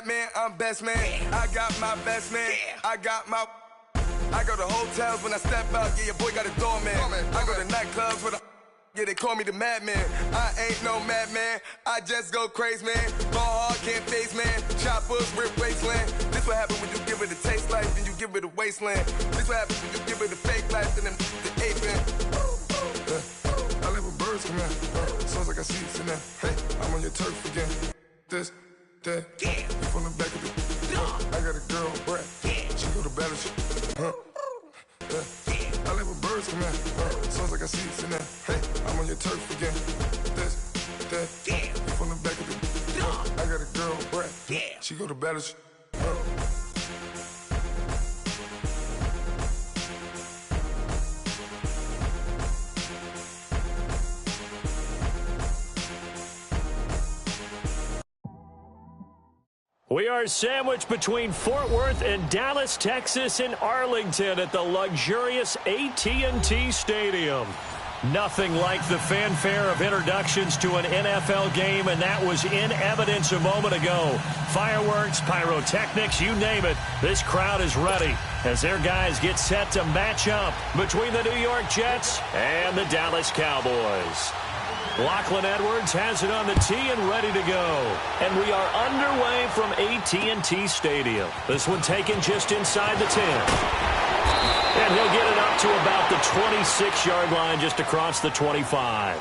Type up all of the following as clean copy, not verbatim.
Man, I'm best man. I got my best man. I go to hotels when I step out. Yeah, your boy got a doorman. I go to nightclubs with a. Yeah, they call me the madman. I ain't no madman. I just go crazy, man. Ball hard, can't face, man. Choppers, rip wasteland. This what happens when you give it a taste life, then you give it a wasteland. This what happens when you give it a fake life, and then the ape in. I live with birds come in. Sounds like I see it in there. Hey, I'm on your turf again. This. That, yeah. From the back of the I got a girl, Brad. Yeah. She go to battle. Yeah. I live with birds come in. Sounds like I see it in there. Hey, I'm on your turf again. This, that, yeah. From the back of the I got a girl, Brad. Yeah. She go to battle. We are sandwiched between Fort Worth and Dallas, Texas, and Arlington at the luxurious AT&T Stadium. Nothing like the fanfare of introductions to an NFL game, and that was in evidence a moment ago. Fireworks, pyrotechnics, you name it. This crowd is ready as their guys get set to match up between the New York Jets and the Dallas Cowboys. Lachlan Edwards has it on the tee and ready to go. And we are underway from AT&T Stadium. This one taken just inside the 10. And he'll get it up to about the 26-yard line, just across the 25.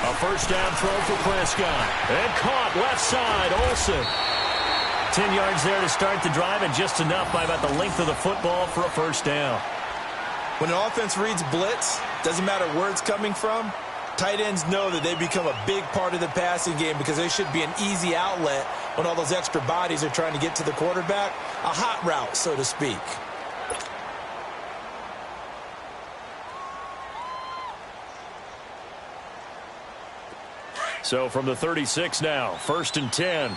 A first down throw for Prescott. And caught left side, Olsen. 10 yards there to start the drive, and just enough by about the length of the football for a first down. When an offense reads blitz, doesn't matter where it's coming from, tight ends know that they become a big part of the passing game because they should be an easy outlet when all those extra bodies are trying to get to the quarterback. A hot route, so to speak. So from the 36 now, 1st and 10.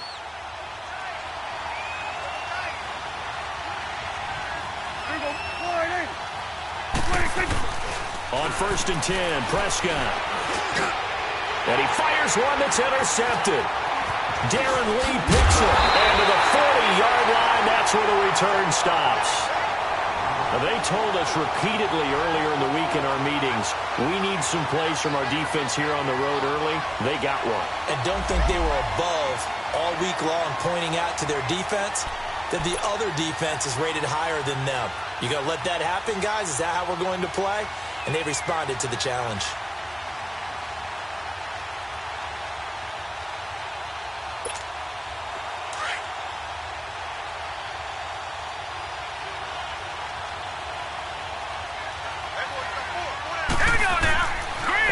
On 1st and 10, Prescott. And he fires one that's intercepted. Darren Lee picks it. And to the 40-yard line, that's where the return stops. Now, they told us repeatedly earlier in the week in our meetings, we need some plays from our defense here on the road early. They got one. And don't think they were above all week long pointing out to their defense that the other defense is rated higher than them. You going to let that happen, guys? Is that how we're going to play? And they responded to the challenge.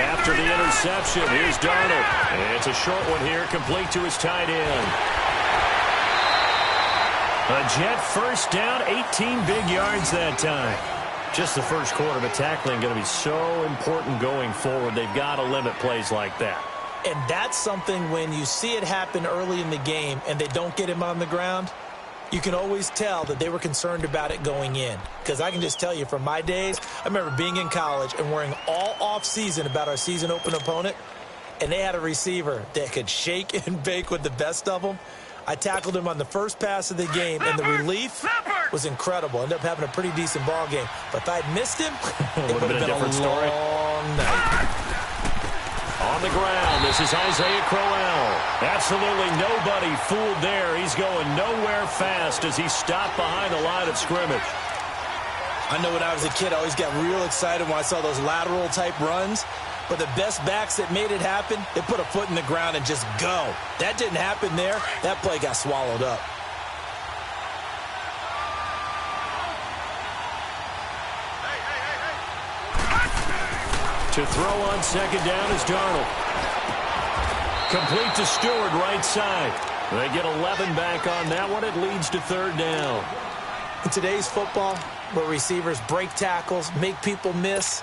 After the interception, here's Darnold. It's a short one here, complete to his tight end. A Jet first down, 18 big yards that time. Just the first quarter, but tackling going to be so important going forward. They've got to limit plays like that. And that's something when you see it happen early in the game and they don't get him on the ground, you can always tell that they were concerned about it going in. Because I can just tell you from my days, I remember being in college and worrying all off-season about our season open opponent, and they had a receiver that could shake and bake with the best of them. I tackled him on the first pass of the game, and the relief was incredible. Ended up having a pretty decent ball game. But if I'd missed him, it would have been a different story. Long night. On the ground, this is Isaiah Crowell. Absolutely nobody fooled there. He's going nowhere fast as he stopped behind the line of scrimmage. I know when I was a kid, I always got real excited when I saw those lateral-type runs. But the best backs that made it happen, they put a foot in the ground and just go. That didn't happen there. That play got swallowed up. To throw on second down is Darnold. Complete to Stewart, right side. They get 11 back on that one. It leads to third down. In today's football, where receivers break tackles, make people miss,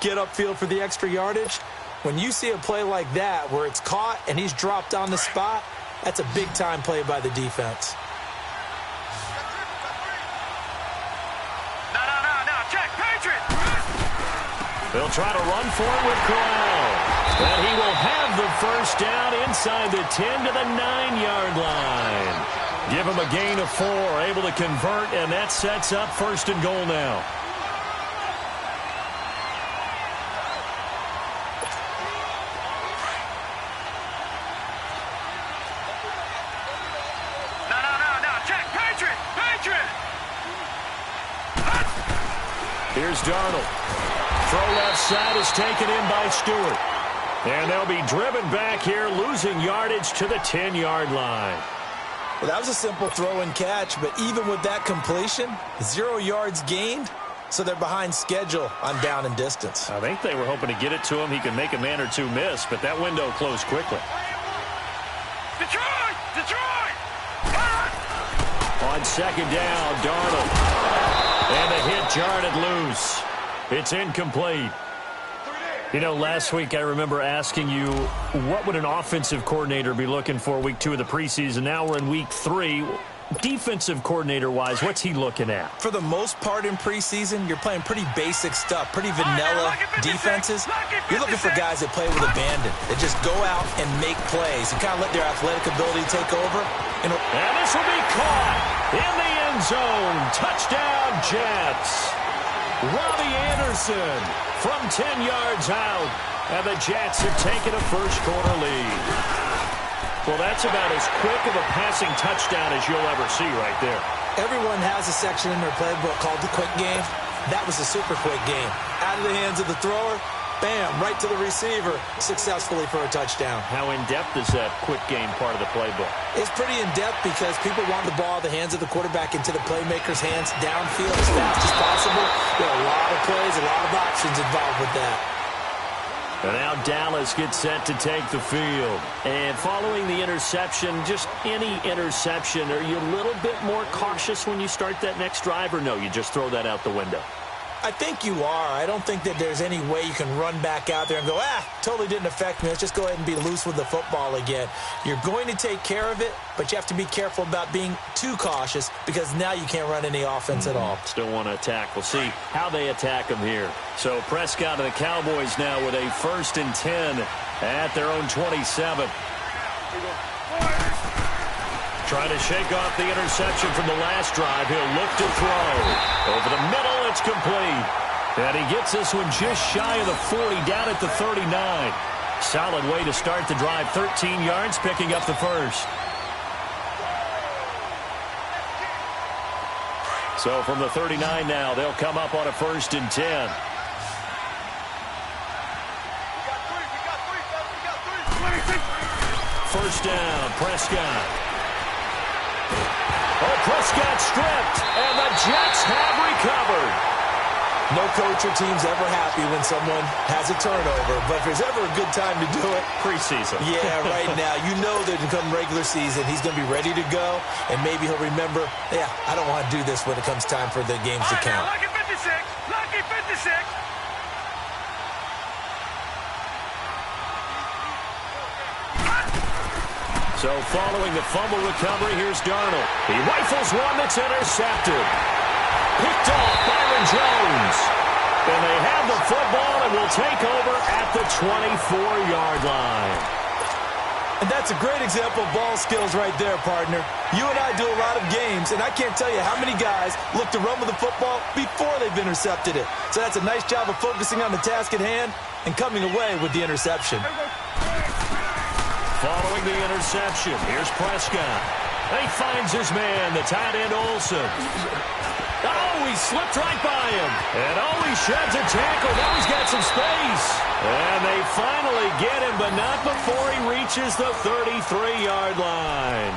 get upfield for the extra yardage, When you see a play like that where it's caught and he's dropped on the spot, that's a big-time play by the defense. No, check, Patriot! They'll try to run for it with Corral. And he will have the first down inside the 10 to the 9-yard line. Give him a gain of 4, able to convert, and that sets up first and goal now. No, check, Patriot! Here's Darnold. Throw left side is taken in by Stewart. And they'll be driven back here, losing yardage to the 10-yard line. Well, that was a simple throw and catch, but even with that completion, 0 yards gained, so they're behind schedule on down and distance. I think they were hoping to get it to him. He could make a man or two miss, but that window closed quickly. Detroit! On second down, Darnold. And the hit jarred it loose. It's incomplete. You know, last week I remember asking you, what would an offensive coordinator be looking for week 2 of the preseason? Now we're in week 3. Defensive coordinator-wise, what's he looking at? For the most part in preseason, you're playing pretty basic stuff, pretty vanilla defenses. You're looking for guys that play with abandon, that just go out and make plays and kind of let their athletic ability take over. And this will be caught in the end zone. Touchdown, Jets. Robbie Anderson from 10 yards out, and the Jets have taken a first-quarter lead. Well, that's about as quick of a passing touchdown as you'll ever see right there. Everyone has a section in their playbook called the quick game. That was a super quick game. Out of the hands of the thrower, bam, right to the receiver, successfully for a touchdown. How in-depth is that quick game part of the playbook? It's pretty in-depth because people want the ball out of the hands of the quarterback into the playmaker's hands downfield as fast as possible. There are a lot of plays, a lot of options involved with that. And now Dallas gets set to take the field. And following the interception, just any interception, are you a little bit more cautious when you start that next drive, or no, you just throw that out the window? I think you are. I don't think that there's any way you can run back out there and go, totally didn't affect me. Let's just go ahead and be loose with the football again. You're going to take care of it, but you have to be careful about being too cautious because now you can't run any offense at all. Still want to attack. We'll see how they attack them here. So Prescott and the Cowboys now with a 1st and 10 at their own 27. Trying to shake off the interception from the last drive. He'll look to throw. Over the middle, it's complete. And he gets this one just shy of the 40, down at the 39. Solid way to start the drive. 13 yards, picking up the first. So from the 39 now, they'll come up on a 1st and 10. First down, Prescott. Oh, Prescott stripped, and the Jets have recovered. No coach or team's ever happy when someone has a turnover, but if there's ever a good time to do it, preseason. Yeah, right now. You know that come regular season, he's going to be ready to go, and maybe he'll remember, I don't want to do this when it comes time for the games to count. Lucky 56, lucky 56. So following the fumble recovery, here's Darnold. He rifles one that's intercepted. Picked off Byron Jones. And they have the football and will take over at the 24-yard line. And that's a great example of ball skills right there, partner. You and I do a lot of games, and I can't tell you how many guys look to run with the football before they've intercepted it. So that's a nice job of focusing on the task at hand and coming away with the interception. Following the interception, here's Prescott. He finds his man, the tight end Olsen. Oh, he slipped right by him. And he sheds a tackle. Now he's got some space. And they finally get him, but not before he reaches the 33-yard line.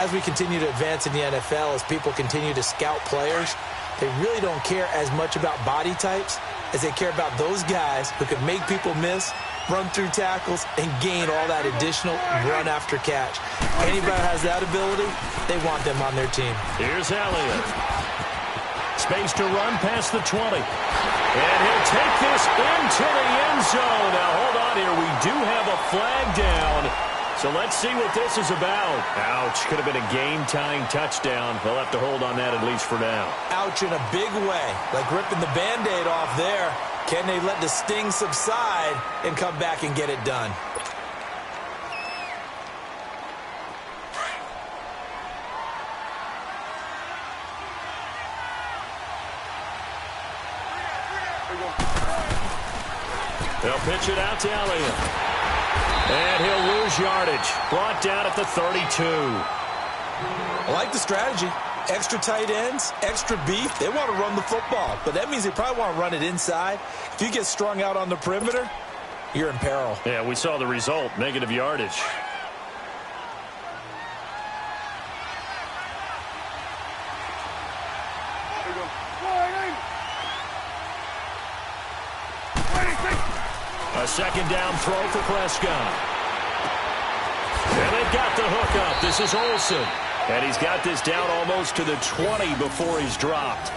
As we continue to advance in the NFL, as people continue to scout players, they really don't care as much about body types as they care about those guys who can make people miss, run through tackles, and gain all that additional run after catch. Anybody has that ability, they want them on their team. Here's Elliott. Space to run past the 20. And he'll take this into the end zone. Now, hold on here. We do have a flag down. So let's see what this is about. Ouch. Could have been a game-tying touchdown. They'll have to hold on that at least for now. Ouch in a big way. Like ripping the Band-Aid off there. Can they let the sting subside and come back and get it done? They'll pitch it out to Elliott. And he'll lose yardage. Brought down at the 32. I like the strategy. Extra tight ends, extra beef. They want to run the football, but that means they probably want to run it inside. If you get strung out on the perimeter, you're in peril. Yeah, we saw the result, negative yardage. A second down throw for Prescott. And they've got the hook up. This is Olsen. And he's got this down almost to the 20 before he's dropped.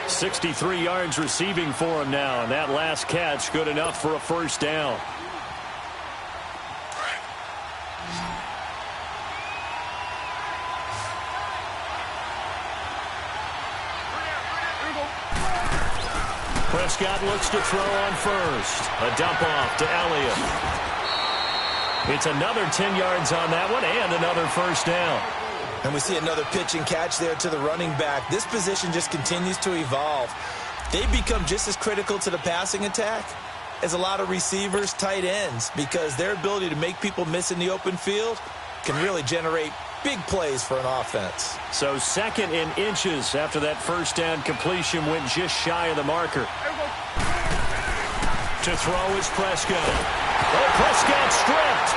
63 yards receiving for him now. And that last catch good enough for a first down. Prescott looks to throw on first. A dump off to Elliott. It's another 10 yards on that one and another first down. And we see another pitch and catch there to the running back. This position just continues to evolve. They become just as critical to the passing attack as a lot of receivers, tight ends, because their ability to make people miss in the open field can really generate big plays for an offense. So second in inches after that first down completion went just shy of the marker. To throw is Prescott. Oh, Prescott stripped.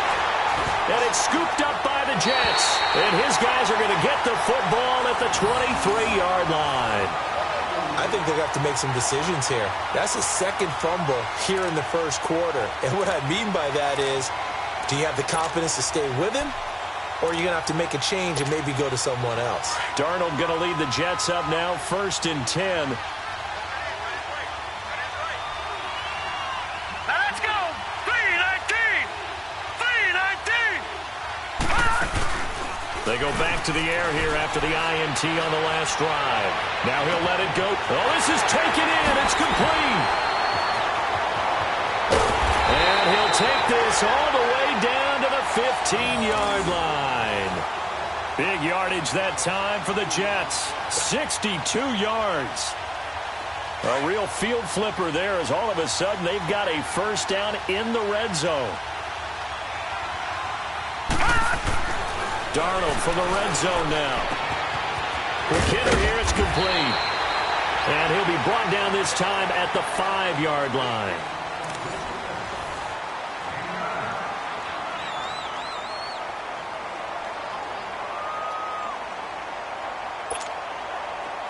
And it's scooped up by the Jets. And his guys are going to get the football at the 23-yard line. I think they're going to have to make some decisions here. That's his second fumble here in the first quarter. And what I mean by that is, do you have the confidence to stay with him? Or are you going to have to make a change and maybe go to someone else? Darnold going to lead the Jets up now, 1st and 10. Now let's go. 3-19. 3-19. They go back to the air here after the INT on the last drive. Now he'll let it go. Oh, this is taken in. It's complete. And he'll take this all the way down to the 15-yard line. Big yardage that time for the Jets. 62 yards. A real field flipper there as all of a sudden they've got a first down in the red zone. Darnold from the red zone now. With Kidder here, it's complete. And he'll be brought down this time at the 5-yard line.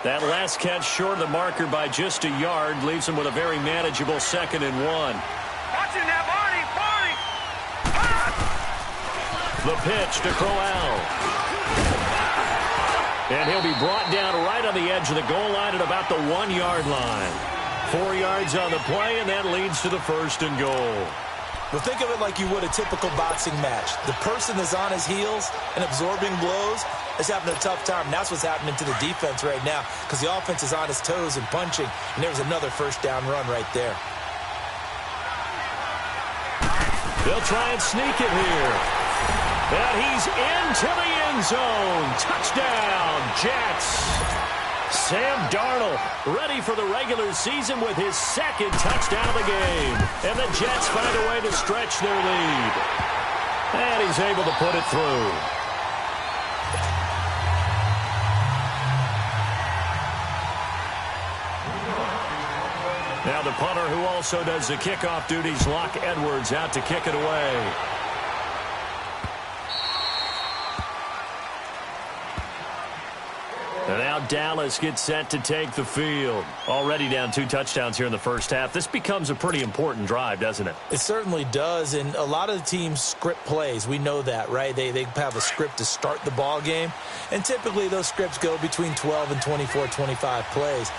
That last catch short of the marker by just a yard leaves him with a very manageable 2nd and 1. Watching that, Barney. The pitch to Crowell. And he'll be brought down right on the edge of the goal line at about the 1-yard line. 4 yards on the play, and that leads to the 1st and goal. Well, think of it like you would a typical boxing match. The person is on his heels and absorbing blows is having a tough time. And that's what's happening to the defense right now because the offense is on his toes and punching. And there's another first down run right there. They'll try and sneak it here. And he's into the end zone. Touchdown, Jets. Sam Darnold ready for the regular season with his 2nd touchdown of the game. And the Jets find a way to stretch their lead. And he's able to put it through. Now the punter who also does the kickoff duties, Locke Edwards, out to kick it away. And now Dallas gets set to take the field. Already down 2 touchdowns here in the first half. This becomes a pretty important drive, doesn't it? It certainly does, and a lot of the teams script plays. We know that, right? They have a script to start the ball game, and typically those scripts go between 12 and 24, 25 plays.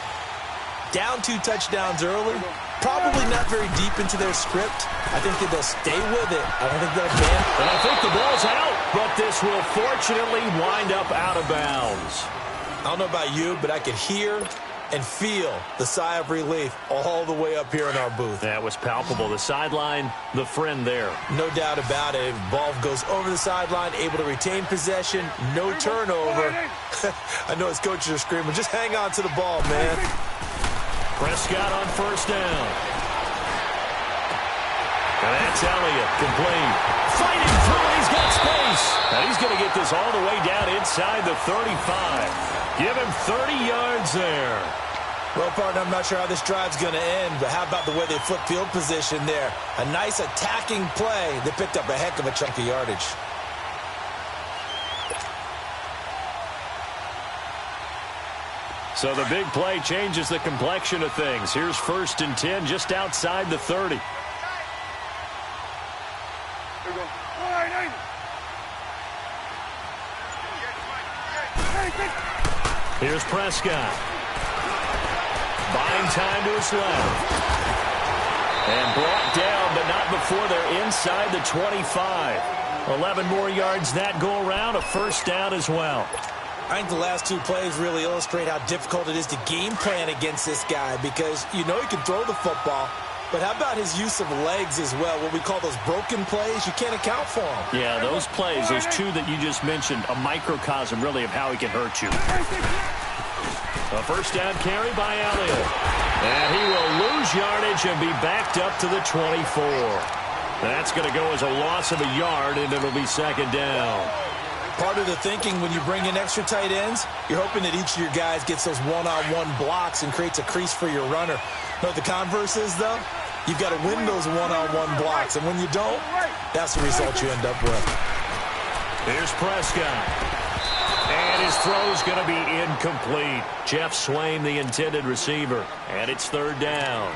Down 2 touchdowns early, probably not very deep into their script. I think that they'll stay with it. I don't think they'll abandon. And I think the ball's out, but this will fortunately wind up out of bounds. I don't know about you, but I could hear and feel the sigh of relief all the way up here in our booth. That was palpable. The sideline, the friend there. No doubt about it. Ball goes over the sideline, able to retain possession, no turnover. I know his coaches are screaming, just hang on to the ball, man. Prescott on first down. And that's Elliott, complete. Fighting through, he's got space. And he's going to get this all the way down inside the 35. Give him 30 yards there. Well, partner, I'm not sure how this drive's going to end, but how about the way they flip field position there? A nice attacking play. They picked up a heck of a chunk of yardage. So the big play changes the complexion of things. Here's 1st and 10 just outside the 30. Here's Prescott. Buying time to his left. And brought down, but not before they're inside the 25. 11 more yards that go around, a first down as well. I think the last 2 plays really illustrate how difficult it is to game plan against this guy because you know he can throw the football, but how about his use of legs as well? What we call those broken plays, you can't account for them. Yeah, those plays, those 2 that you just mentioned, a microcosm really of how he can hurt you. A first down carry by Elliott. And he will lose yardage and be backed up to the 24. That's going to go as a loss of a yard, and it'll be 2nd down. Part of the thinking when you bring in extra tight ends, you're hoping that each of your guys gets those one-on-one blocks and creates a crease for your runner. Know what the converse is, though? You've got to win those one-on-one blocks, and when you don't, that's the result you end up with. Here's Prescott. And his throw's going to be incomplete. Jeff Swain, the intended receiver. And it's 3rd down.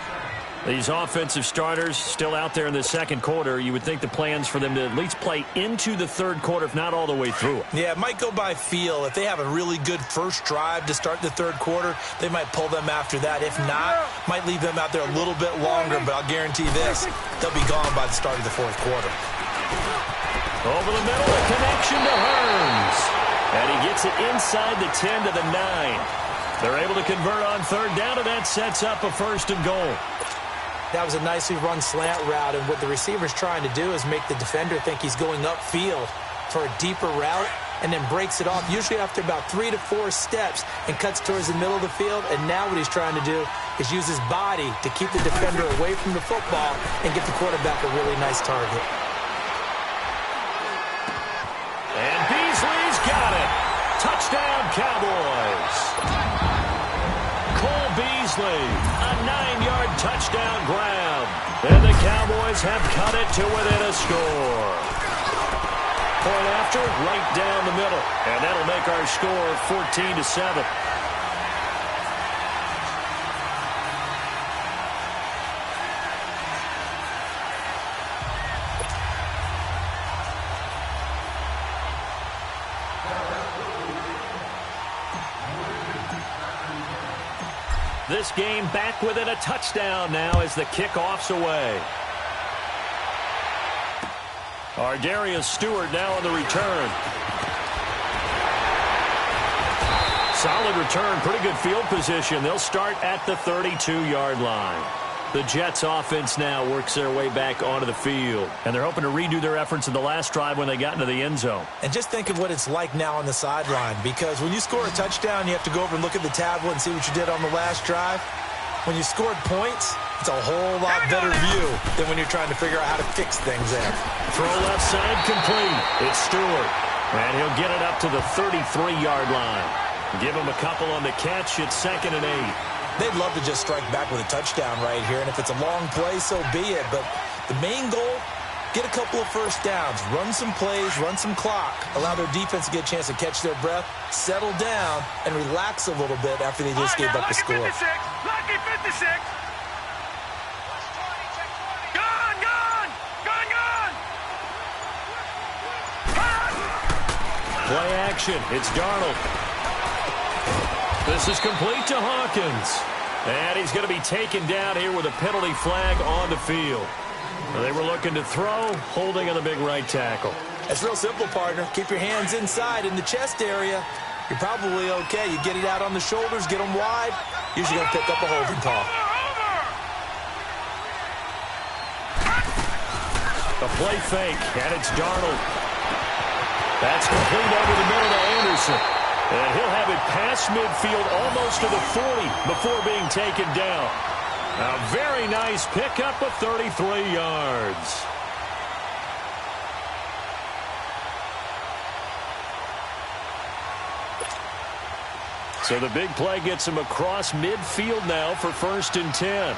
These offensive starters still out there in the 2nd quarter. You would think the plans for them to at least play into the 3rd quarter, if not all the way through it. Yeah, it might go by feel. If they have a really good first drive to start the 3rd quarter, they might pull them after that. If not, might leave them out there a little bit longer, but I'll guarantee this, they'll be gone by the start of the 4th quarter. Over the middle, a connection to Hearns. And he gets it inside the 10 to the 9. They're able to convert on 3rd down, and that sets up a 1st and goal. That was a nicely run slant route, and what the receiver's trying to do is make the defender think he's going upfield for a deeper route and then breaks it off, usually after about 3 to 4 steps, and cuts towards the middle of the field. And now what he's trying to do is use his body to keep the defender away from the football and get the quarterback a really nice target. And Beasley's got it. Touchdown, Cowboys. Cole Beasley, a 9-yard touchdown grab. And the Cowboys have cut it to within a score. Point after, right down the middle. And that'll make our score 14-7. This game back within a touchdown now as the kickoff's away. Ardarius Stewart now on the return. Solid return, pretty good field position. They'll start at the 32-yard line. The Jets offense now works their way back onto the field. And they're hoping to redo their efforts in the last drive when they got into the end zone. And just think of what it's like now on the sideline, because when you score a touchdown, you have to go over and look at the tablet and see what you did on the last drive. When you scored points, it's a whole lot better view than when you're trying to figure out how to fix things there. Throw left side complete. It's Stewart. And he'll get it up to the 33-yard line. Give him a couple on the catch. It's 2nd and 8. They'd love to just strike back with a touchdown right here, and if it's a long play, so be it. But the main goal, get a couple of first downs, run some plays, run some clock, allow their defense to get a chance to catch their breath, settle down, and relax a little bit after they just gave up the score. Lucky 56. Gone, gone, gone, gone. Play action. It's Darnold. This is complete to Hawkins. And he's going to be taken down here with a penalty flag on the field. They were looking to throw, holding on the big right tackle. It's real simple, partner. Keep your hands inside in the chest area. You're probably okay. You get it out on the shoulders, get them wide. Usually going to pick up a holding call. A play fake, and it's Darnold. That's complete over the middle to Anderson. And he'll have it past midfield almost to the 40 before being taken down. A very nice pickup of 33 yards. So the big play gets him across midfield now for 1st and 10.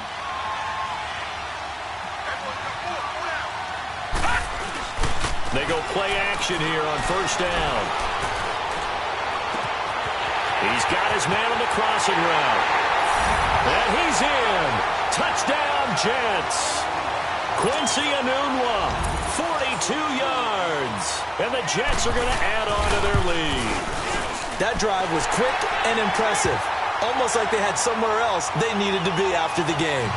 They go play action here on 1st down. He's got his man on the crossing route. And he's in. Touchdown, Jets. Quincy Enunwa, 42 yards. And the Jets are going to add on to their lead. That drive was quick and impressive. Almost like they had somewhere else they needed to be after the game.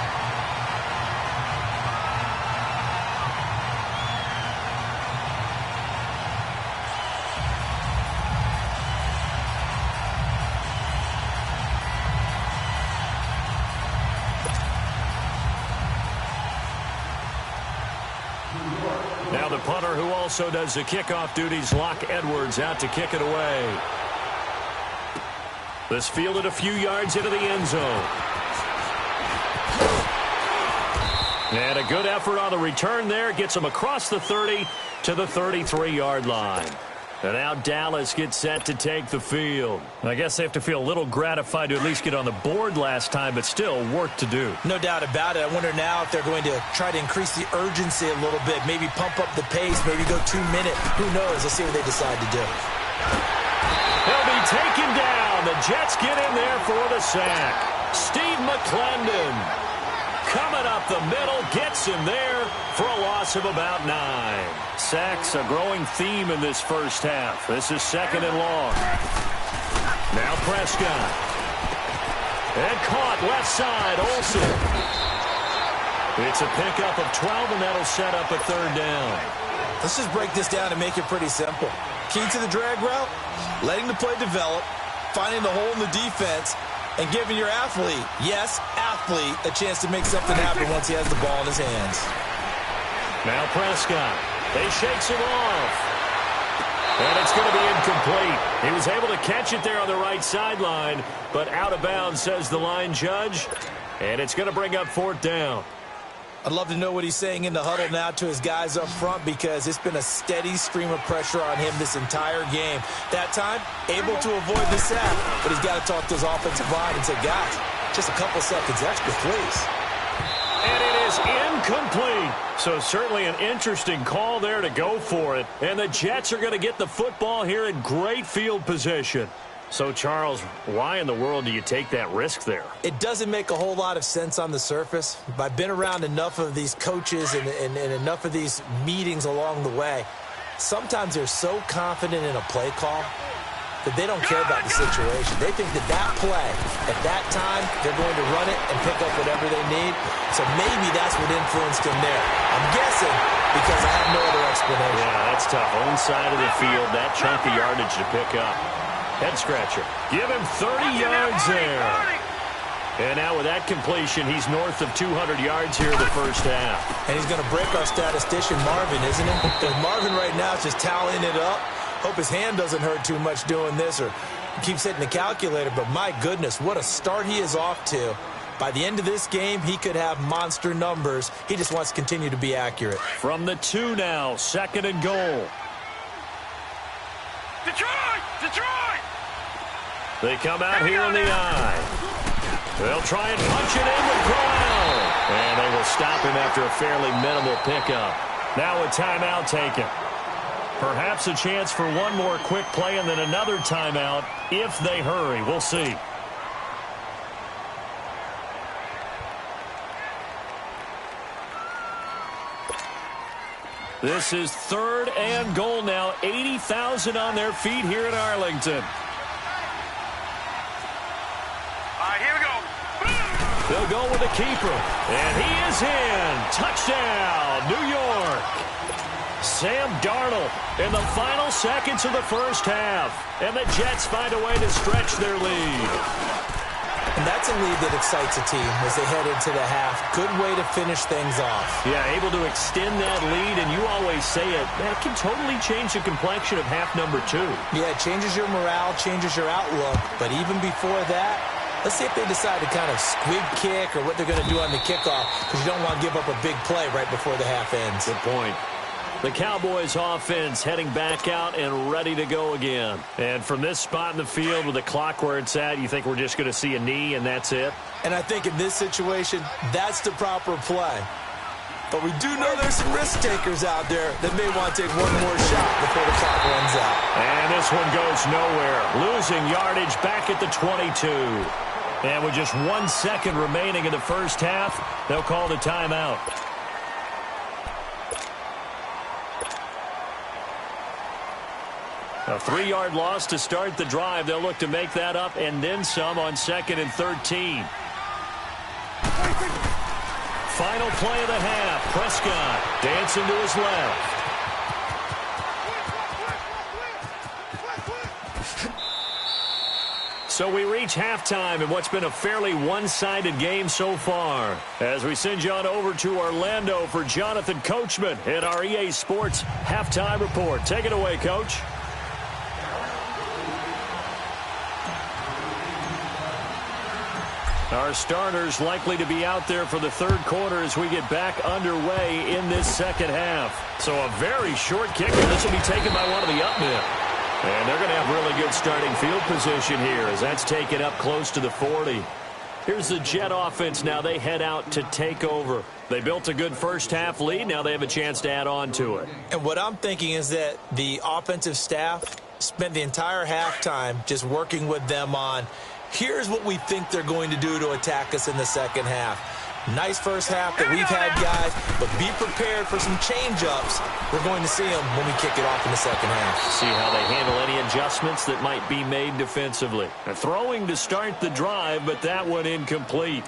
Now the punter who also does the kickoff duties, Locke Edwards, out to kick it away. This fielded a few yards into the end zone. And a good effort on the return there. Gets him across the 30 to the 33-yard line. And now Dallas gets set to take the field. I guess they have to feel a little gratified to at least get on the board last time, but still work to do. No doubt about it. I wonder now if they're going to try to increase the urgency a little bit, maybe pump up the pace, maybe go 2 minute. Who knows? Let's see what they decide to do. He'll be taken down. The Jets get in there for the sack. Steve McClendon coming up the middle, gets him there for a loss of about 9. Sacks, a growing theme in this first half. This is 2nd and long. Now Prescott. And caught left side, Olsen. It's a pickup of 12, and that'll set up a 3rd down. Let's just break this down and make it pretty simple. Key to the drag route, letting the play develop, finding the hole in the defense, and giving your athlete, yes, athlete, a chance to make something happen once he has the ball in his hands. Now Prescott. He shakes him off. And it's going to be incomplete. He was able to catch it there on the right sideline, but out of bounds, says the line judge. And it's going to bring up 4th down. I'd love to know what he's saying in the huddle now to his guys up front, because it's been a steady stream of pressure on him this entire game. That time, able to avoid the sack, but he's got to talk to his offensive line and say, guys, just a couple seconds extra, please. And it is incomplete. So certainly an interesting call there to go for it. And the Jets are going to get the football here in great field position. So, Charles, why in the world do you take that risk there? It doesn't make a whole lot of sense on the surface. But I've been around enough of these coaches and enough of these meetings along the way. Sometimes they're so confident in a play call that they don't care about the situation. They think that that play, at that time, they're going to run it and pick up whatever they need. So maybe that's what influenced him there. I'm guessing because I have no other explanation. Yeah, that's tough. Own side of the field, that chunk of yardage to pick up. Head scratcher. Give him 30 yards there. And now with that completion, he's north of 200 yards here in the first half. And he's going to break our statistician, Marvin, isn't he? Because Marvin right now is just tallying it up. Hope his hand doesn't hurt too much doing this or keeps hitting the calculator. But my goodness, what a start he is off to. By the end of this game, he could have monster numbers. He just wants to continue to be accurate. From the 2 now, 2nd and goal. Detroit! Detroit! They come out here in the eye. They'll try and punch it in with Brown. And they will stop him after a fairly minimal pickup. Now a timeout taken. Perhaps a chance for one more quick play and then another timeout if they hurry. We'll see. This is 3rd and goal now. 80,000 on their feet here in Arlington. All right, here we go. They'll go with the keeper. And he is in. Touchdown, New York. Sam Darnold in the final seconds of the first half. And the Jets find a way to stretch their lead. And that's a lead that excites a team as they head into the half. Good way to finish things off. Yeah, able to extend that lead, and you always say it, that can totally change the complexion of half number 2. Yeah, it changes your morale, changes your outlook. But even before that, let's see if they decide to kind of squib kick or what they're going to do on the kickoff, because you don't want to give up a big play right before the half ends. Good point. The Cowboys offense heading back out and ready to go again. And from this spot in the field with the clock where it's at, you think we're just going to see a knee and that's it? And I think in this situation, that's the proper play. But we do know there's some risk takers out there that may want to take one more shot before the clock runs out. And this one goes nowhere. Losing yardage back at the 22. And with just 1 second remaining in the first half, they'll call the timeout. A 3-yard loss to start the drive. They'll look to make that up and then some on 2nd and 13. Final play of the half. Prescott dancing to his left. So we reach halftime in what's been a fairly one-sided game so far. As we send you on over to Orlando for Jonathan Coachman in our EA Sports Halftime Report. Take it away, Coach. Our starters likely to be out there for the third quarter as we get back underway in this second half. So a very short kicker. This will be taken by one of the up men. And they're going to have really good starting field position here as that's taken up close to the 40. Here's the Jet offense now. They head out to take over. They built a good first half lead. Now they have a chance to add on to it. And what I'm thinking is that the offensive staff spent the entire halftime just working with them on here's what we think they're going to do to attack us in the second half. Nice first half that we've had, guys, but be prepared for some change-ups. We're going to see them when we kick it off in the second half. See how they handle any adjustments that might be made defensively. They're throwing to start the drive, but that one incomplete.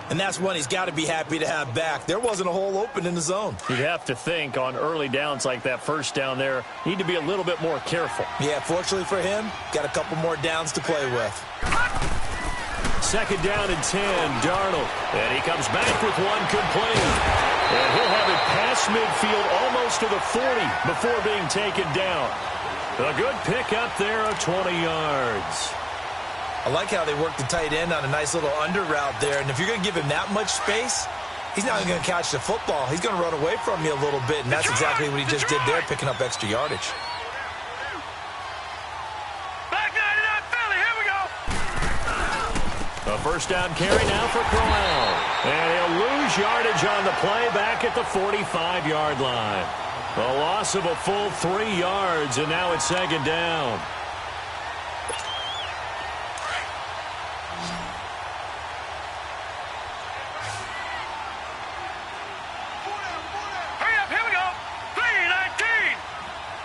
And that's one he's got to be happy to have back. There wasn't a hole open in the zone. You'd have to think on early downs like that first down there, need to be a little bit more careful. Yeah, fortunately for him, got a couple more downs to play with. 2nd down and 10, Darnold. And he comes back with one complete. And he'll have it past midfield almost to the 40 before being taken down. A good pickup there of 20 yards. I like how they work the tight end on a nice little under route there. And if you're going to give him that much space, he's not going to catch the football. He's going to run away from you a little bit, and that's exactly what he just did there, picking up extra yardage. A first down carry now for Crowell. And he'll lose yardage on the play back at the 45-yard line. A loss of a full 3 yards, and now it's 2nd down. Hurry up, here we go. 319.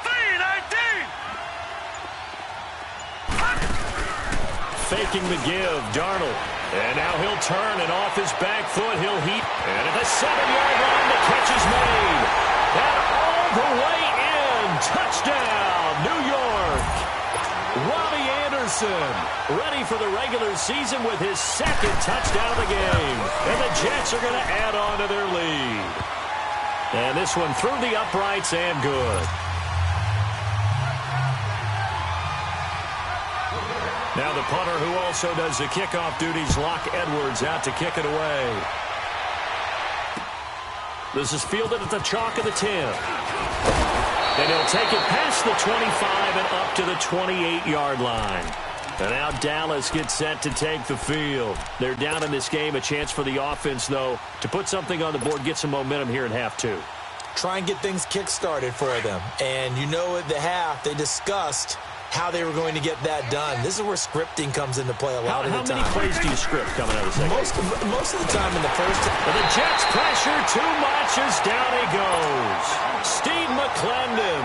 319. Faking the give, Darnold. And now he'll turn, and off his back foot, he'll heat. And at the 7-yard line, the catch is made. And all the way in. Touchdown, New York. Robbie Anderson, ready for the regular season with his 2nd touchdown of the game. And the Jets are going to add on to their lead. And this one through the uprights and good. Now the punter who also does the kickoff duties, Locke Edwards, out to kick it away. This is fielded at the chalk of the 10. And he'll take it past the 25 and up to the 28-yard line. And now Dallas gets set to take the field. They're down in this game. A chance for the offense, though, to put something on the board, get some momentum here in half 2. Try and get things kick-started for them. And you know at the half, they discussed how they were going to get that done. This is where scripting comes into play a lot of the time. How many plays do you script coming out of the second? Most of the time in the first. But the Jets pressure too much as down he goes. Steve McClendon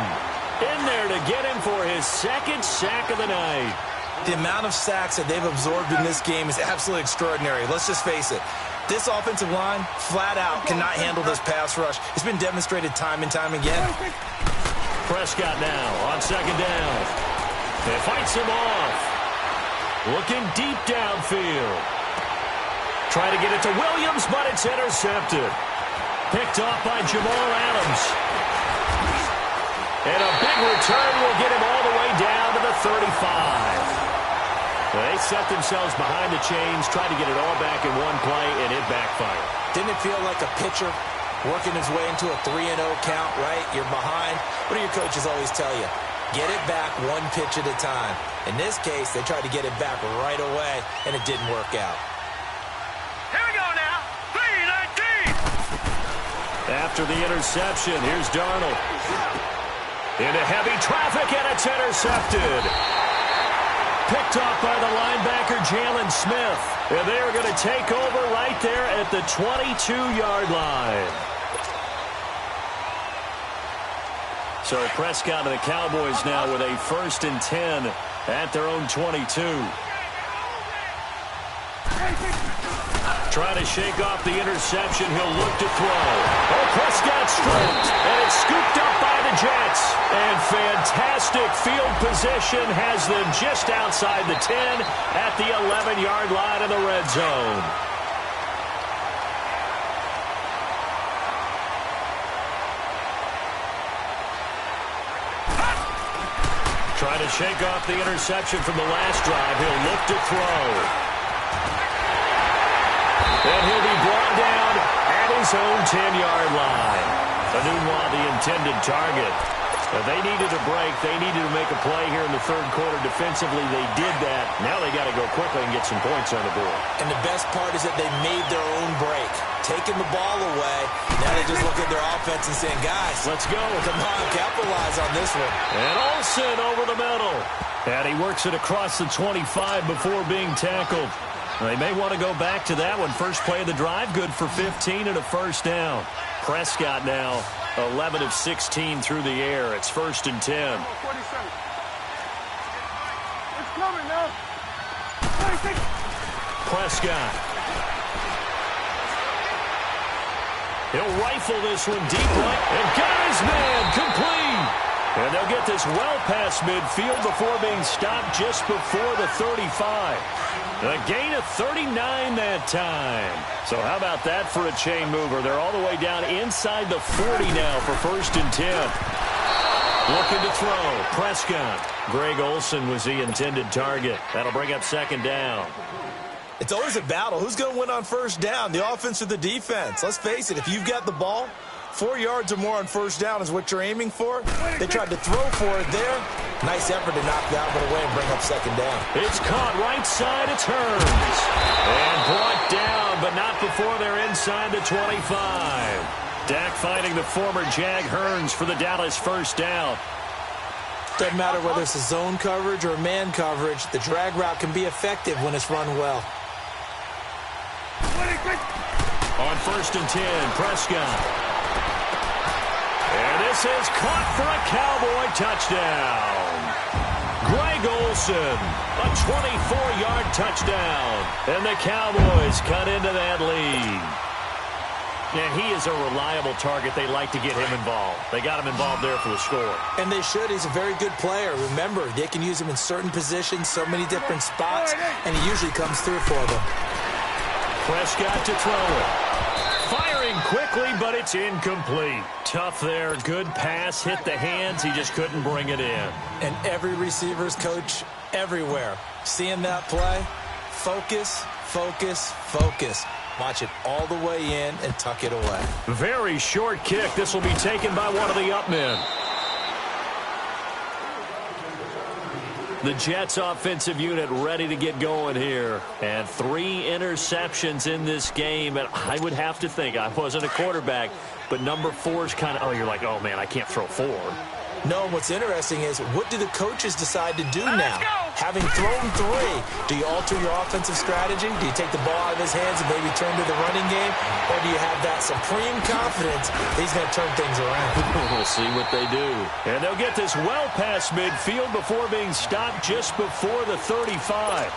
in there to get him for his 2nd sack of the night. The amount of sacks that they've absorbed in this game is absolutely extraordinary. Let's just face it. This offensive line, flat out, cannot handle this pass rush. It's been demonstrated time and time again. Prescott now on second down. It fights him off. Looking deep downfield. Try to get it to Williams, but it's intercepted. Picked off by Jamal Adams. And a big return will get him all the way down to the 35. They set themselves behind the chains, tried to get it all back in one play, and it backfired. Didn't it feel like a pitcher working his way into a 3-0 count, right? You're behind. What do your coaches always tell you? Get it back one pitch at a time. In this case, they tried to get it back right away, and it didn't work out. Here we go now. 3-19. After the interception, here's Darnold. Into heavy traffic, and it's intercepted. Picked off by the linebacker, Jalen Smith. And they are going to take over right there at the 22-yard line. So Prescott and the Cowboys now with a 1st and 10 at their own 22. Trying to shake off the interception. He'll look to throw. Oh, Prescott stripped, and it's scooped up by the Jets. And fantastic field position has them just outside the 10 at the 11-yard line in the red zone. Trying to shake off the interception from the last drive. He'll look to throw. And he'll be brought down at his own 10-yard line. Anunwa, the intended target. They needed a break. They needed to make a play here in the third quarter. Defensively, they did that. Now they got to go quickly and get some points on the board. And the best part is that they made their own break. Taking the ball away. Now they just look at their offense and saying, guys, let's go. Come on, capitalize on this one. And Olsen over the middle. And he works it across the 25 before being tackled. They may want to go back to that one. First play of the drive, good for 15 and a first down. Prescott now 11 of 16 through the air. It's 1st and 10. It's coming now. Prescott. He'll rifle this one deep right and got his man complete. And they'll get this well past midfield before being stopped just before the 35. A gain of 39 that time. So how about that for a chain mover? They're all the way down inside the 40 now for 1st and 10. Looking to throw. Prescott. Greg Olsen was the intended target. That'll bring up 2nd down. It's always a battle. Who's going to win on 1st down, the offense or the defense? Let's face it, if you've got the ball, 4 yards or more on 1st down is what you're aiming for. They tried to throw for it there. Nice effort to knock that one away and bring up 2nd down. It's caught right side. It turns. And brought down, but not before they're inside the 25. Dak fighting the former Jag Hearns for the Dallas 1st down. Doesn't matter whether it's a zone coverage or man coverage. The drag route can be effective when it's run well. On 1st and 10, Prescott. And this is caught for a Cowboy touchdown. Greg Olsen, a 24-yard touchdown. And the Cowboys cut into that lead. And he is a reliable target. They like to get him involved. They got him involved there for the score. And they should. He's a very good player. Remember, they can use him in certain positions, so many different spots, and he usually comes through for them. Prescott to throw it. Firing quickly, but it's incomplete. Tough there. Good pass. Hit the hands. He just couldn't bring it in. And every receiver's coach everywhere. Seeing that play, focus, focus, focus. Watch it all the way in and tuck it away. Very short kick. This will be taken by one of the up men. The Jets offensive unit ready to get going here. And 3 interceptions in this game. And I would have to think, I wasn't a quarterback, but number 4 is kind of, you're like, oh, man, I can't throw 4. No, what's interesting is, what do the coaches decide to do now? Having thrown 3, do you alter your offensive strategy? Do you take the ball out of his hands and maybe turn to the running game? Or do you have that supreme confidence that he's going to turn things around? We'll see what they do. And they'll get this well past midfield before being stopped just before the 35.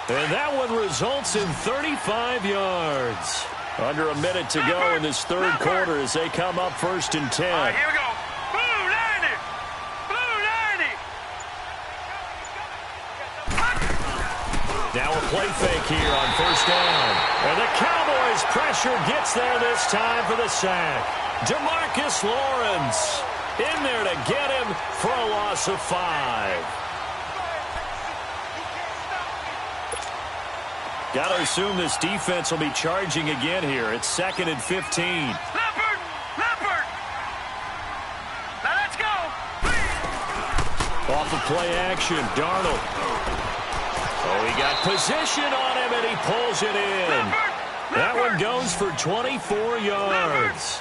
And that one results in 35 yards. Under a minute to go in this third quarter as they come up 1st and 10. All right, here we go. Blue 90. Blue 90. Now a play fake here on 1st down. And the Cowboys' pressure gets there this time for the sack. DeMarcus Lawrence in there to get him for a loss of 5. Got to assume this defense will be charging again here. It's 2nd and 15. Leopard! Leopard! Now let's go! Off of play action, Darnold. Oh, he got position on him, and he pulls it in. That one goes for 24 yards.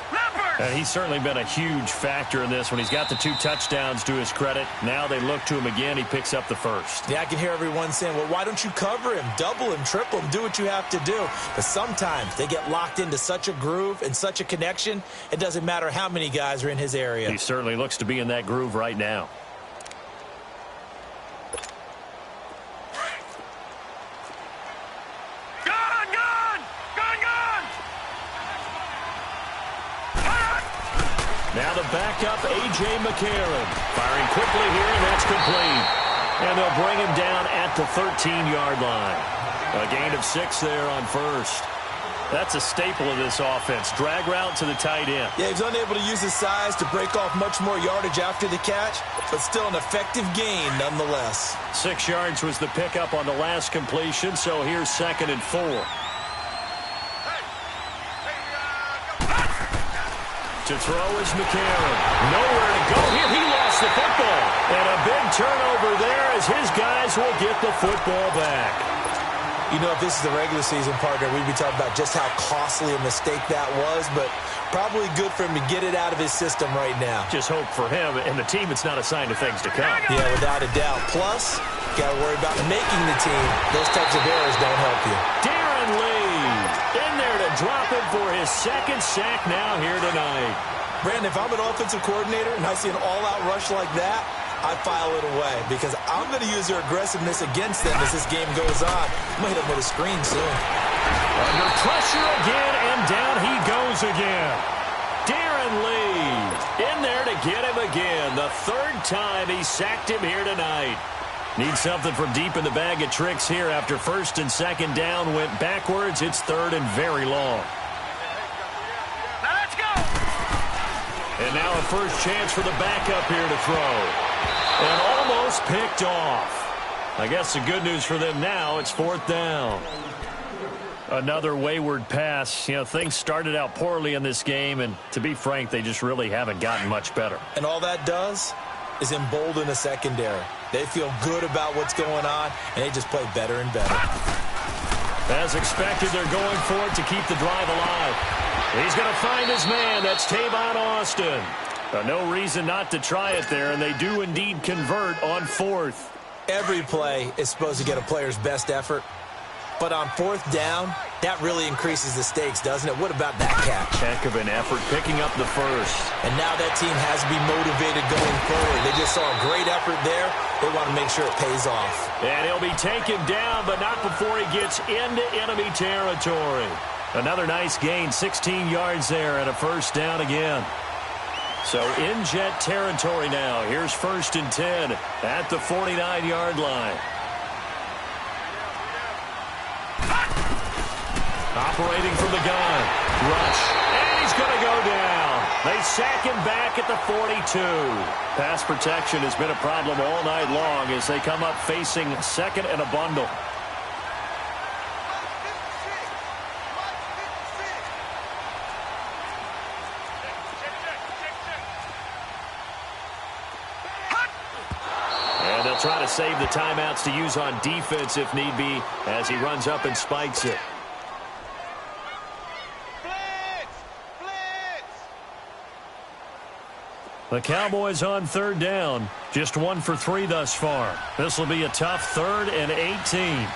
And he's certainly been a huge factor in this when he's got the 2 touchdowns to his credit. Now they look to him again. He picks up the first. Yeah, I can hear everyone saying, well, why don't you cover him? Double him, triple him, do what you have to do. But sometimes they get locked into such a groove and such a connection, it doesn't matter how many guys are in his area. He certainly looks to be in that groove right now. Now the backup, A.J. McCarron. Firing quickly here, and that's complete. And they'll bring him down at the 13-yard line. A gain of 6 there on 1st. That's a staple of this offense. Drag route to the tight end. Yeah, he's unable to use his size to break off much more yardage after the catch, but still an effective gain nonetheless. 6 yards was the pickup on the last completion, so here's 2nd and 4. To throw is McCarron. Nowhere to go here. He lost the football. And a big turnover there as his guys will get the football back. You know, if this is the regular season, partner, we'd be talking about just how costly a mistake that was, but probably good for him to get it out of his system right now. Just hope for him and the team it's not a sign of things to come. Yeah, without a doubt. Plus, got to worry about making the team. Those types of errors don't help you. Darren Lee in there to drop him for his 2nd sack now here tonight. Brandon, if I'm an offensive coordinator and I see an all-out rush like that, I file it away because I'm going to use their aggressiveness against them as this game goes on. I'm going to hit them with a screen soon. Under pressure again, and down he goes again. Darren Lee in there to get him again. The 3rd time he sacked him here tonight. Needs something from deep in the bag of tricks here after 1st and 2nd down went backwards. It's 3rd and very long. Now let's go! And now a first chance for the backup here to throw. And almost picked off. I guess the good news for them now, it's 4th down. Another wayward pass. You know, things started out poorly in this game, and to be frank, they just really haven't gotten much better. And all that does is embolden a secondary. They feel good about what's going on, and they just play better and better. As expected, they're going for it to keep the drive alive. He's going to find his man. That's Tavon Austin. No reason not to try it there, and they do indeed convert on 4th. Every play is supposed to get a player's best effort. But on 4th down, that really increases the stakes, doesn't it? What about that catch? Heck of an effort picking up the first. And now that team has to be motivated going forward. They just saw a great effort there. They want to make sure it pays off. And he'll be taken down, but not before he gets into enemy territory. Another nice gain, 16 yards there, and a 1st down again. So in jet territory now. Here's 1st and 10 at the 49-yard line. Operating from the gun. Rush. And he's going to go down. They sack him back at the 42. Pass protection has been a problem all night long as they come up facing 2nd and a bundle. And they'll try to save the timeouts to use on defense if need be as he runs up and spikes it. The Cowboys on 3rd down. Just 1 for 3 thus far. This will be a tough 3rd and 18.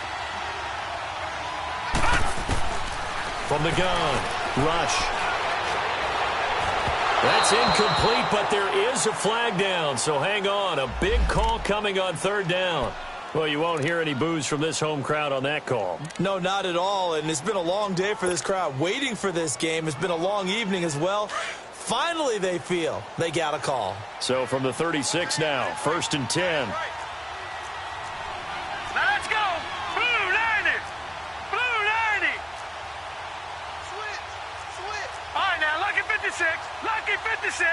From the gun. Rush. That's incomplete, but there is a flag down. So hang on. A big call coming on 3rd down. Well, you won't hear any boos from this home crowd on that call. No, not at all, and it's been a long day for this crowd waiting for this game. It's been a long evening as well. Finally, they feel they got a call. So from the 36 now, 1st and 10. Now let's go. Blue, line it. Blue, line it. Switch. All right, now, lucky 56. Lucky 56.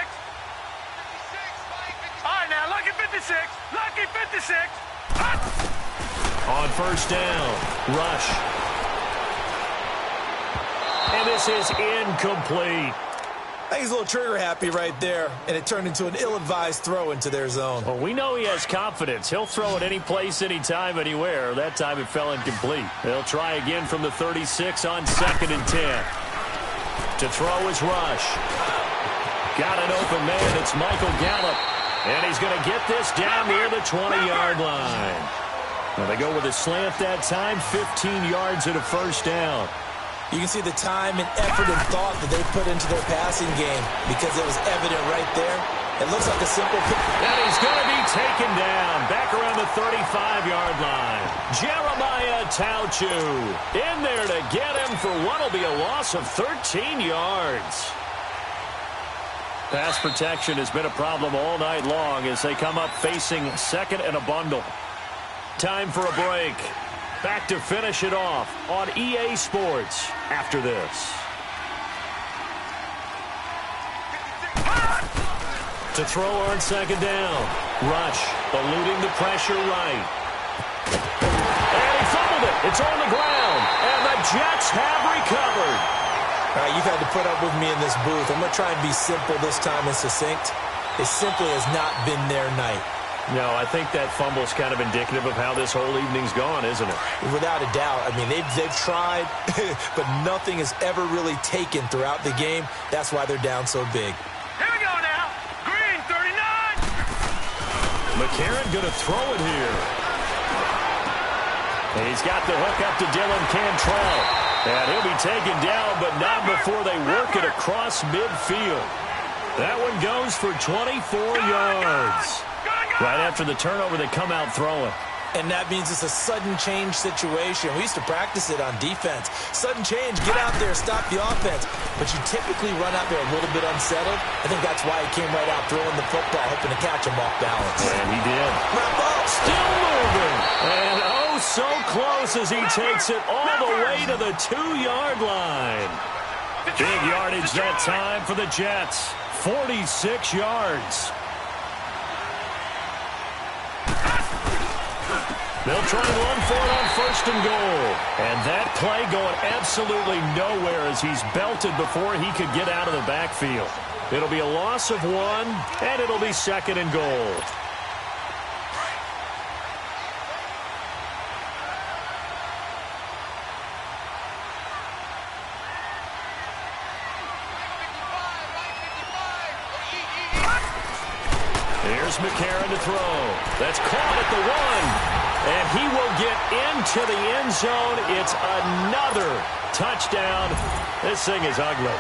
All right, now, lucky 56. Lucky 56. On 1st down, rush. And this is incomplete. I think he's a little trigger happy right there, and it turned into an ill-advised throw into their zone. Well, we know he has confidence. He'll throw it any place, anytime, anywhere. That time it fell incomplete. They'll try again from the 36 on 2nd and 10. To throw is Rush. Got an open man. It's Michael Gallup. And he's going to get this down near the 20-yard line. Now they go with a slant that time, 15 yards and a 1st down. You can see the time and effort and thought that they put into their passing game because it was evident right there. It looks like a simple pick. And he's going to be taken down back around the 35-yard line. Jeremiah Tauchu in there to get him for what will be a loss of 13 yards. Pass protection has been a problem all night long as they come up facing 2nd and a bundle. Time for a break. Back to finish it off on EA Sports after this. To throw on 2nd down. Rush eluding the pressure right. And he fumbled it. It's on the ground. And the Jets have recovered. All right, you've had to put up with me in this booth. I'm going to try and be simple this time and succinct. It simply has not been their night. No, I think that fumble's kind of indicative of how this whole evening's gone, isn't it? Without a doubt. I mean, they've tried, but nothing has ever really taken throughout the game. That's why they're down so big. Here we go now. Green, 39. McCarron going to throw it here. And he's got the hook up to Dylan Cantrell. And he'll be taken down, but not before they work it across midfield. That one goes for 24 yards. Right after the turnover, they come out throwing. And that means it's a sudden change situation. We used to practice it on defense. Sudden change, get out there, stop the offense. But you typically run out there a little bit unsettled. I think that's why he came right out throwing the football, hoping to catch him off balance. And he did. Wrap up. Still moving. And oh, so close as he takes it all the way to the 2-yard line. Big yardage that time for the Jets. 46 yards. They'll try and run for it on 1st and goal. And that play going absolutely nowhere as he's belted before he could get out of the backfield. It'll be a loss of 1, and it'll be 2nd and goal. Here's McCarron to throw. That's caught at the 1. And he will get into the end zone. It's another touchdown. This thing is ugly.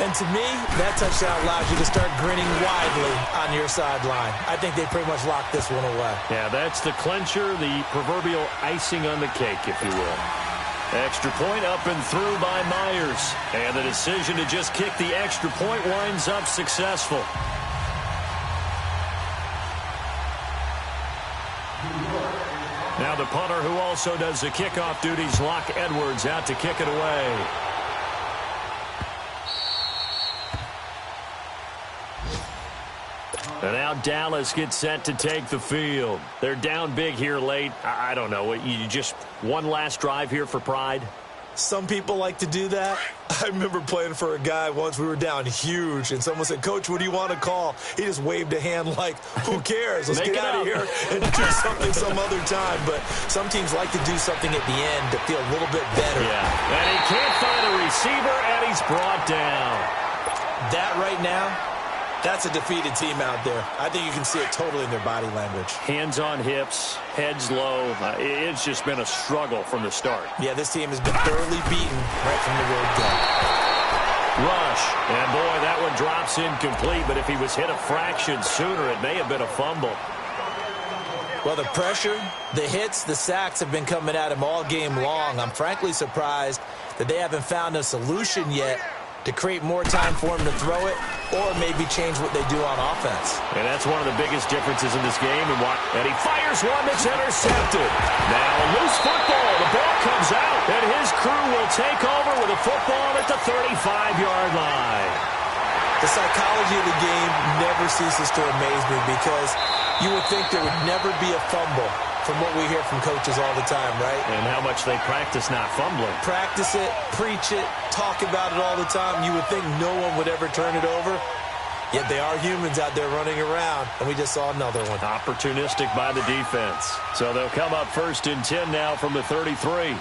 And to me, that touchdown allows you to start grinning widely on your sideline. I think they pretty much locked this one away. Yeah, that's the clincher, the proverbial icing on the cake, if you will. Extra point up and through by Myers. And the decision to just kick the extra point winds up successful. Now the punter who also does the kickoff duties, Locke Edwards, out to kick it away. And now Dallas gets set to take the field. They're down big here late. I don't know. You just one last drive here for pride? Some people like to do that. I remember playing for a guy once. We were down huge, and someone said, "Coach, what do you want to call?" He just waved a hand like, who cares? Let's get out of here and do something some other time. But some teams like to do something at the end to feel a little bit better. Yeah, and he can't find a receiver, and he's brought down. That right now, that's a defeated team out there. I think you can see it totally in their body language. Hands on hips, heads low. It's just been a struggle from the start. Yeah, this team has been thoroughly beaten right from the word go. Rush. And, boy, that one drops incomplete. But if he was hit a fraction sooner, it may have been a fumble. Well, the pressure, the hits, the sacks have been coming at him all game long. I'm frankly surprised that they haven't found a solution yet to create more time for him to throw it or maybe change what they do on offense. And that's one of the biggest differences in this game. And he fires one that's intercepted. Now a loose football. The ball comes out, and his crew will take over with a football at the 35-yard line. The psychology of the game never ceases to amaze me because you would think there would never be a fumble from what we hear from coaches all the time, right? And how much they practice not fumbling. Practice it, preach it, talk about it all the time. You would think no one would ever turn it over. Yet they are humans out there running around, and we just saw another one. Opportunistic by the defense. So they'll come up 1st and 10 now from the 33.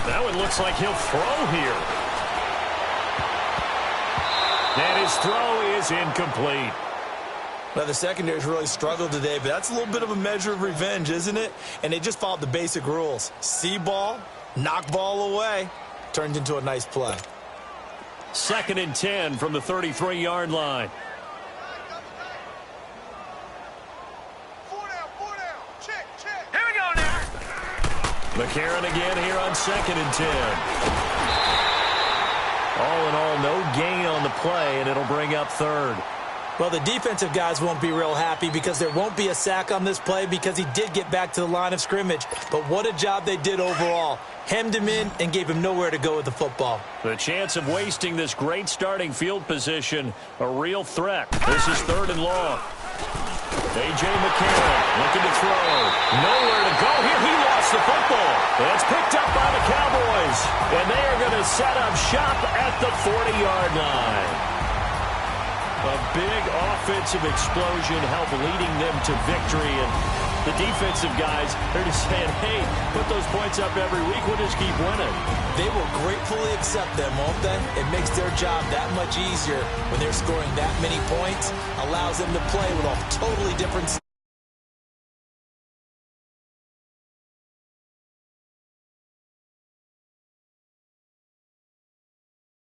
Now it looks like he'll throw here. And his throw is incomplete. Now, the secondary's really struggled today, but that's a little bit of a measure of revenge, isn't it? And they just followed the basic rules. See ball, knock ball away. Turned into a nice play. 2nd and 10 from the 33-yard line. Here we go now. McCarron again here on 2nd and 10. All in all, no gain on the play, and it'll bring up 3rd. Well, the defensive guys won't be real happy because there won't be a sack on this play because he did get back to the line of scrimmage. But what a job they did overall. Hemmed him in and gave him nowhere to go with the football. The chance of wasting this great starting field position, a real threat. This is 3rd and long. A.J. McCarron looking to throw. Nowhere to go here. He lost the football. It's picked up by the Cowboys. And they are going to set up shop at the 40-yard line. A big offensive explosion helped leading them to victory. And the defensive guys, they're just saying, hey, put those points up every week. We'll just keep winning. They will gratefully accept them, won't they? It makes their job that much easier when they're scoring that many points. Allows them to play with a totally different